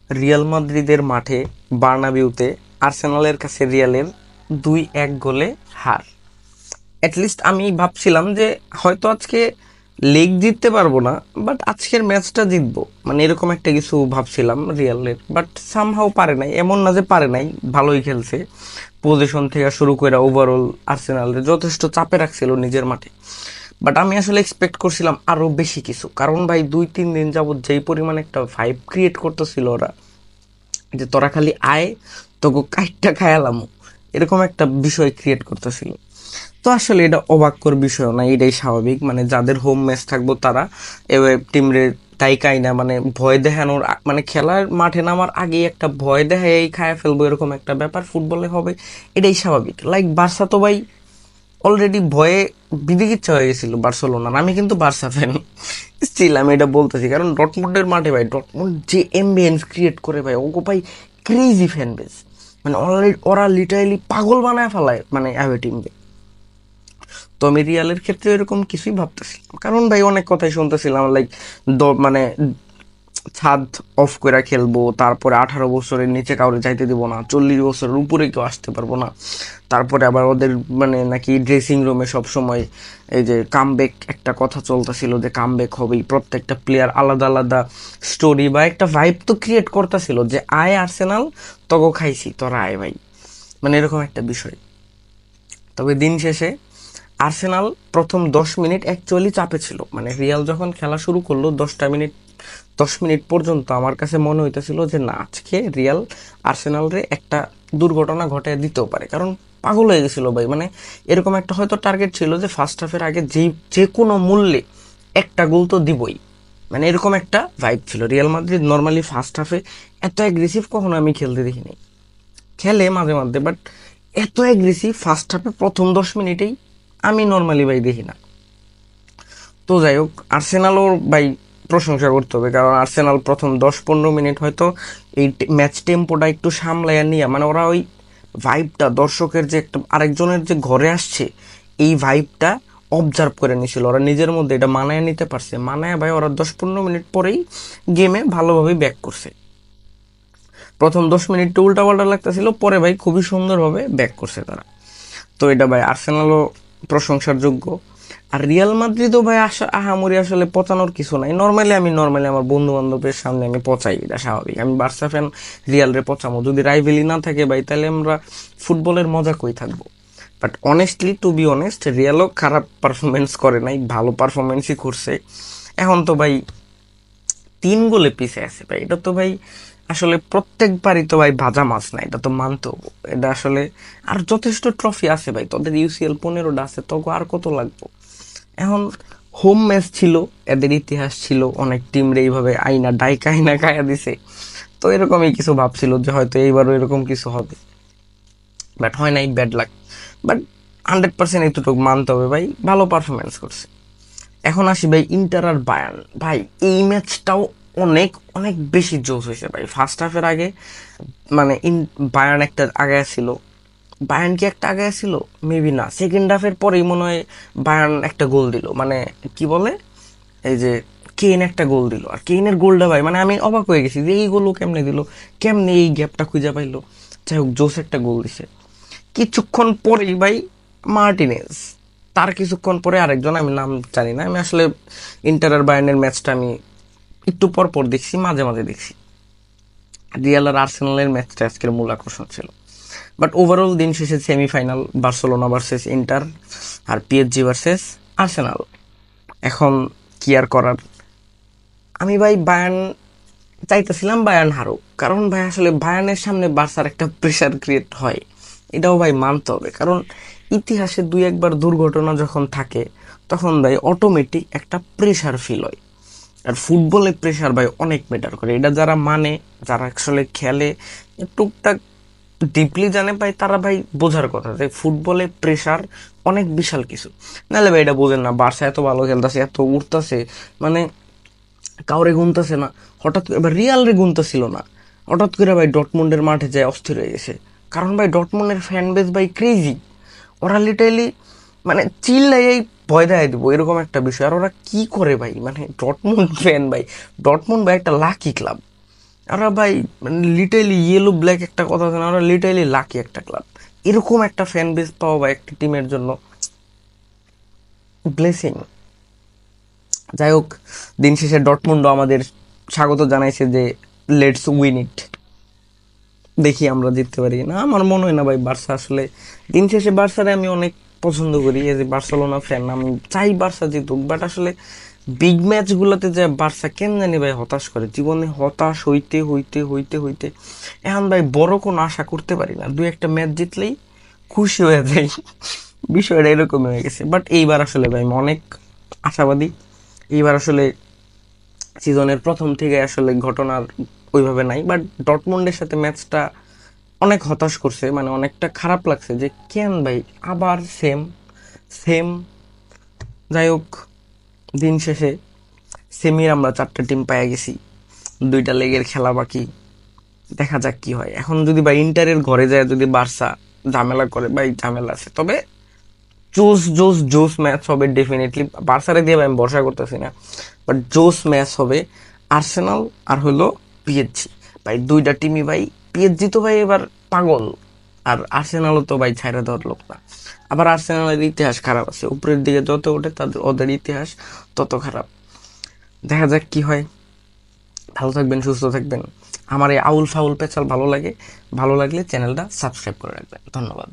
Real মাদ্রিদের মাঠে বার্নাবিউতে আর্সেনালের কাছে রিয়ালের 2-1 গোলে হার। অ্যাটলিস্ট আমি ভাবছিলাম যে হয়তো আজকে লিগ জিততে পারবো না, বাট আজকের ম্যাচটা জিতবো, মানে এরকম একটা কিছু ভাবছিলাম রিয়ালের। বাট সামহাও পারে নাই, এমন না যে পারে নাই, ভালোই খেলছে। পজিশন থেকে শুরু করে ওভারঅল আর্সেনালের যথেষ্ট চাপে রাখছিল নিজের মাঠে। বাট আমি আসলে এক্সপেক্ট করছিলাম আরও বেশি কিছু, কারণ ভাই 2-3 দিন যাবত যেই পরিমাণ একটা ভাইব ক্রিয়েট করতেছিল ওরা, যে তোরা খালি আয়, তোকে কাইটটা খায়ালামো, এরকম একটা বিষয় ক্রিয়েট করতেছিল। তো আসলে এটা অবাক্যর বিষয় না, এটাই স্বাভাবিক। মানে যাদের হোম ম্যাচ থাকবো তারা এবার টিমরে তাইকাই না, মানে ভয় দেখানোর মানে খেলার মাঠে নামার আগেই একটা ভয় দেখায় এই খায়া ফেলবো, এরকম একটা ব্যাপার ফুটবলে হবে, এটাই স্বাভাবিক। লাইক বার্সা তো ভাই অলরেডি ভয়ে বিদিকিচ্ছা হয়ে গেছিল বার্সেলোনার। আমি কিন্তু বার্সা ফ্যান স্টিল, আমি এটা বলতেছি কারণ ডটমুন্ডের মাঠে ভাই, ডটমুন্ড যে এমবিয়েন্স ক্রিয়েট করে ভাই, ওগো ভাই ক্রেজি ফ্যান বেস। মানে অলরেডি ওরা লিটারালি পাগল বানায় ফেলায় মানে অ্যাওয়ে টিমকে। তো আমি রিয়ালের ক্ষেত্রে এরকম কিছুই ভাবতেছিলাম, কারণ ভাই অনেক কথাই শুনতেছিলাম, লাইক মানে ছাদ অফ করে খেলবো, তারপরে 18 বছরের নিচে কাউরে যাইতে দেবো না, 40 বছরের উপরে কেউ আসতে পারবো না। তারপরে আবার ওদের মানে নাকি ড্রেসিং রুমে সবসময় এই যে কামব্যাক একটা কথা চলতেছিল, যে কামব্যাক হবেই, প্রত্যেকটা প্লেয়ার আলাদা আলাদা স্টোরি বা একটা ভাইব তো ক্রিয়েট করতেছিল যে আয় আর্সেনাল, তগো খাইছি তোরা আয় ভাই, মানে এরকম একটা বিষয়। তবে দিন শেষে আর্সেনাল প্রথম 10 মিনিট অ্যাকচুয়ালি চাপে ছিল। মানে রিয়াল যখন খেলা শুরু করলো 10টা মিনিট, 10 মিনিট পর্যন্ত আমার কাছে মনে হইতেছিল যে না, আজকে রিয়াল আর্সেনালরে একটা দুর্ঘটনা ঘটে দিতেও পারে, কারণ পাগল হয়ে গেছিল ভাই। মানে এরকম একটা হয়তো টার্গেট ছিল যে ফার্স্ট হাফের আগে যে কোনো মূল্যে একটা গোল তো দিবই, মানে এরকম একটা ভাইব ছিল। রিয়াল মাদ্রিদ নর্মালি ফার্স্ট হাফে এত অ্যাগ্রেসিভ কখনো আমি খেলতে দেখিনি, খেলে মাঝে মাঝে, বাট এত অ্যাগ্রেসিভ ফার্স্ট হাফে প্রথম 10 মিনিটেই আমি নর্মালি ভাই দেখি না। তো যাই হোক, আর্সেনালও ভাই প্রশংসা করতে হবে, কারণ আর্সেনাল প্রথম 10-15 মিনিট হয়তো এই ম্যাচ টেম্পোটা একটু সামলাইয়া নিয়ে, মানে ওরা ওই ভাইবটা দর্শকের যে একটা আরেকজনের যে ঘরে আসছে, এই ভাইবটা অবজার্ভ করে নিছিল ওরা নিজের মধ্যে, এটা মানায় নিতে পারছে। মানায় ভাই ওরা 10-15 মিনিট পরেই গেমে ভালোভাবে ব্যাক করছে। প্রথম 10 মিনিট তো উল্টাপাল্টা লাগতেছিল, পরে ভাই খুবই সুন্দরভাবে ব্যাক করছে তারা। তো এটা ভাই আর্সেনালও প্রশংসার যোগ্য। আর রিয়াল মাদ্রিদও ভাই আহামরি আসলে পচানোর কিছু নাই। নর্মালি আমার বন্ধু বান্ধবের সামনে আমি পচাই, এটা স্বাভাবিক। আমি বার্সা ফ্যান, রিয়াল রে পচামো, যদি রাইভেলি না থাকে ভাই তাহলে আমরা ফুটবলের মজা কই থাকবো। But honestly, to be honest, রিয়ালও খারাপ পারফরমেন্স করে নাই, ভালো পারফরমেন্সই করছে। এখন তো ভাই 3 গোলে পিছে আছে ভাই, এটা তো ভাই আসলে প্রত্যেকবারই তো ভাই ভাজা মাছ না, এটা তো মানতে হবো। এটা আসলে আর যথেষ্ট ট্রফি আছে ভাই, তোদের ইউসিএল 15টা আছে, তোকে আর কত লাগবো। এখন হোম ম্যাচ ছিল, এদের ইতিহাস ছিল, অনেক টিম রে এইভাবে আইনা ডাইকা আইনা খায়া দিছে। তো এরকমই কিছু ভাবছিল যে হয়তো এইবারও এরকম কিছু হবে, বাট হয় নাই, ব্যাড লাক। বাট 100% এতটুকু মানতে হবে ভাই, ভালো পারফরমেন্স করছে। এখন আসি ভাই ইন্টার আর বায়ার্ন। ভাই এই ম্যাচটাও অনেক অনেক বেশি জোশ হয়েছে ভাই। ফার্স্ট হাফের আগে মানে বায়ার্ন একটা আগে ছিল, বায়ার্ন কি একটা আগে ছিল মেবি না, সেকেন্ড হাফের পরেই মনে হয় বায়ার্ন একটা গোল দিল, মানে কি বলে এই যে কেইন একটা গোল দিল। আর কেইনের গোলটা ভাই মানে আমি অবাক হয়ে গেছি যে এই গোলও কেমনে দিল, কেমনে এই গ্যাপটা খুঁজে পাইলো। যাই হোক, জোস একটা গোল দিছে। কিছুক্ষণ পরেই ভাই মার্টিনেজ, তার কিছুক্ষণ পরে আরেকজন, আমি নাম জানি না। আমি আসলে ইন্টার আর বায়ার্নের ম্যাচটা আমি একটু পর পর দেখছি, মাঝে মাঝে দেখছি। রিয়াল আর আর্সেনালের ম্যাচটা আজকের মূল আকর্ষণ ছিল। বাট ওভারঅল দিন শেষে সেমিফাইনাল বার্সেলোনা ভার্সেস ইন্টার, আর পিএসজি ভার্সেস আর্সেনাল। এখন কি আর করার, আমি ভাই বায়ার্ন চাইতেছিলাম বায়ার্ন হারুক, কারণ ভাই আসলে বায়ার্নের সামনে বার্সার একটা প্রেশার ক্রিয়েট হয়, এটাও ভাই মানতে হবে। কারণ ইতিহাসে 2-1বার দুর্ঘটনা যখন থাকে তখন ভাই অটোমেটিক একটা প্রেশার ফিল হয়। আর ফুটবলে প্রেশার ভাই অনেক ম্যাটার করে, এটা যারা মানে, যারা আসলে খেলে, টুকটাক ডিপলি জানে ভাই, তারা ভাই বোঝার কথা যে ফুটবলে প্রেশার অনেক বিশাল কিছু। নাহলে ভাই এটা বোঝেন না, বার্সা এত ভালো খেলতেছে, এত উঠতেছে, মানে কাউরে গুনতেছে না। হঠাৎ করে এবার রিয়াল রে গুনতেছিল না, হঠাৎ করে ভাই ডটমুন্ডের মাঠে যায় অস্থির হয়ে গেছে। কারণ ভাই ডটমুন্ডের ফ্যান বেস ভাই ক্রেজি, ওরা লিটারালি মানে চিল্লাই ভয় দেখাই দিব, এরকম একটা বিষয়। আর ওরা কি করে ভাই, মানে ডটমুন্ড ফ্যান ভাই, ডটমুন্ড ভাই একটা লাকি ক্লাব। ওরা ভাই লিটারলি ইয়েলো ব্ল্যাক একটা কথা আছে না, ওরা লিটারলি লাকি একটা ক্লাব। এরকম একটা ফ্যান বেস পাওয়া বা একটা টিমের জন্য ব্লেসিং। যাই হোক, দিন শেষে ডটমুন্ডও আমাদের স্বাগত জানাইছে যে লেটস উইন ইট, দেখি আমরা জিততে পারি না। আমার মনে হয় না ভাই বার্সা আসলে, দিন শেষে বার্সারে আমি অনেক পছন্দ করি, এজ এ বার্সেলোনা ফ্যান আমি চাই বার্সা জিতুক, বাট আসলে বিগ ম্যাচগুলোতে যে বার্সা কেন জানি ভাই হতাশ করে, জীবনে হতাশ হইতে হইতে হইতে হইতে এখন ভাই বড় কোনো আশা করতে পারি না, দু একটা ম্যাচ জিতলেই খুশি হয়ে যাই। বিষয়টা এরকম হয়ে গেছে। বাট এইবার আসলে ভাই আমি অনেক আশাবাদী। এইবার আসলে সিজনের প্রথম থেকে আসলে ঘটনার ওইভাবে নাই, বাট ডটমন্ডের সাথে ম্যাচটা অনেক হতাশ করছে, মানে অনেকটা খারাপ লাগছে যে কেন ভাই আবার সেম সেম। যাই হোক, দিন শেষে সেমির আমরা 4টা টিম পেয়ে গেছি, 2টা লেগের খেলা বাকি, দেখা যাক কি হয়। এখন যদি ভাই ইন্টারের ঘরে যায় যদি বার্সা ঝামেলা করে, ভাই ঝামেলা আছে, তবে জোস জোস জোস ম্যাচ হবে ডেফিনেটলি। বার্সারে দিয়ে ভাই আমি ভরসা করতেছি না, বাট জোস ম্যাচ হবে আর্সেনাল আর হলো পিএসজি। ভাই 2টা টিমই ভাই, পিএসজি তো ভাই এবার পাগল, আর আর্সেনালও তো ভাই ছাইড়া দেওয়ার লোক না। আবার আর্সেনালের ইতিহাস খারাপ আছে, উপরের দিকে যত ওঠে তাদের ওদের ইতিহাস তত খারাপ। দেখা যাক কি হয়। ভালো থাকবেন, সুস্থ থাকবেন। আমার এই আউল ফাউল পেঁচাল ভালো লাগে, ভালো লাগলে চ্যানেলটা সাবস্ক্রাইব করে রাখবেন। ধন্যবাদ।